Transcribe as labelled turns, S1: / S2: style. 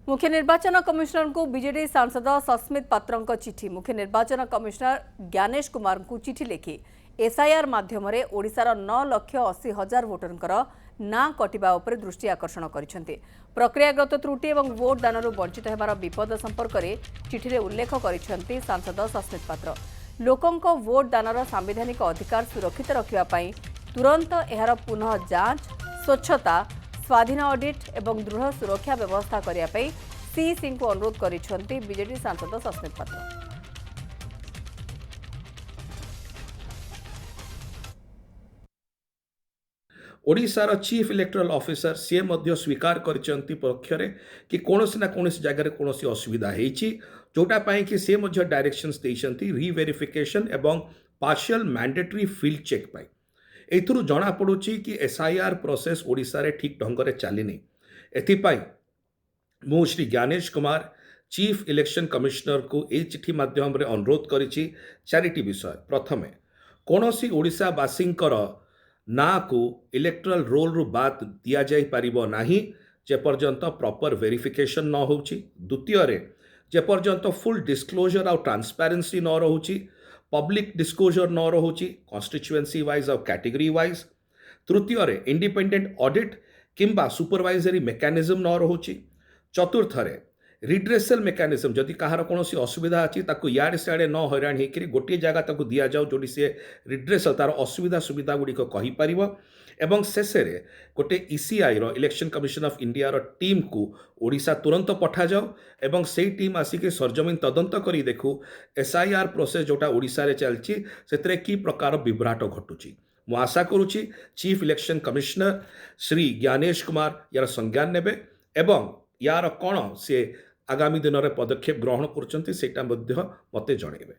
S1: मुख्य निर्वाचन कमिशनर को बीजेडी सांसद सस्मित पात्र चिठी। मुख्य निर्वाचन कमिशनर ज्ञानेश कुमार को चिठी लिखि एसआईआर माध्यम ओडिशार 9,80,000 भोटरंकर ना कटिबा उपरे दृष्टि आकर्षण करिसेंति। प्रक्रियागत त्रुटि और वोट दानरू वंचित हेबार विपद संपर्क में चिठी रे उल्लेख करिसेंति सांसद सस्मित पात्र। लोकंक वोट दानर संवैधानिक अधिकार सुरक्षित रखिबा तुरंत एहार पुनः जांच, स्वच्छता, स्वाधीन ऑडिट एवं दृढ़ सुरक्षा व्यवस्था करने सीईसी को अनुरोध करिसेंति बीजेडी सांसद सस्मित पात्र।
S2: ओडिशार चीफ इलेक्टोरल ऑफिसर सी स्वीकार करछंती पक्षरे कि कोनोसी ना कोनोसी जगह कोनोसी असुविधा हेछि जोटा पाई कि से मध्य डायरेक्शंस देइछंती रीवेरिफिकेशन एवं पार्शियल मैंडेटरी फील्ड चेक पाई। एथुरु जना पड़ुछि कि एसआईआर प्रोसेस ओडिशा रे ठीक ढंग रे चलिनी। एथिपाई मु Shri Gyanesh Kumar chief election commissioner को ए चिठी माध्यम रे अनुरोध करिछि चारिटी विषय। प्रथमे कोनोसी ओडिशावासींकर ना को इलेक्टोरल रोल रु बात दिया जाई पारिबो नाही जे पर्यंत प्रॉपर वेरिफिकेशन न होउछि। द्वितीय रे जे पर्यंत फुल डिस्क्लोजर और ट्रांसपेरेंसी न रहउछि, पब्लिक डिस्क्लोजर न रहउछि कॉन्स्टिट्युएंसी वाइज और कैटेगरी वाइज। तृतीय रे इंडिपेंडेंट ऑडिट किंबा सुपरवाइजरी मेकानिज्म न रहउछि। चतुर्थ रे रिड्रेसल मेकानिज्म जदि कहार कोनोसी असुविधा अछि ताको याडे सियाडे न हैरान हेकि गोटे जगह ताको दिया जाऊ जोडी से रिड्रेसल तार असुविधा सुविधा गुडी को कहि परिबो। एवं शेष रे गोटे ईसीआई रो इलेक्शन कमिशन ऑफ इंडिया रो टीम को ओडिशा तुरंत पठा जाऊ एवं सेई टीम आसिके सरजमीन तदंत करी देखू एसआईआर प्रोसेस जोटा ओडिशा रे चलछि सेतरे की प्रकार विभ्राट घटुछि। मु आशा करूछि chief election commissioner Shri Gyanesh Kumar यार संज्ञान नेबे एवं यार कौन से आगामी दिन में पदक्षेप ग्रहण कर मते जणेबे।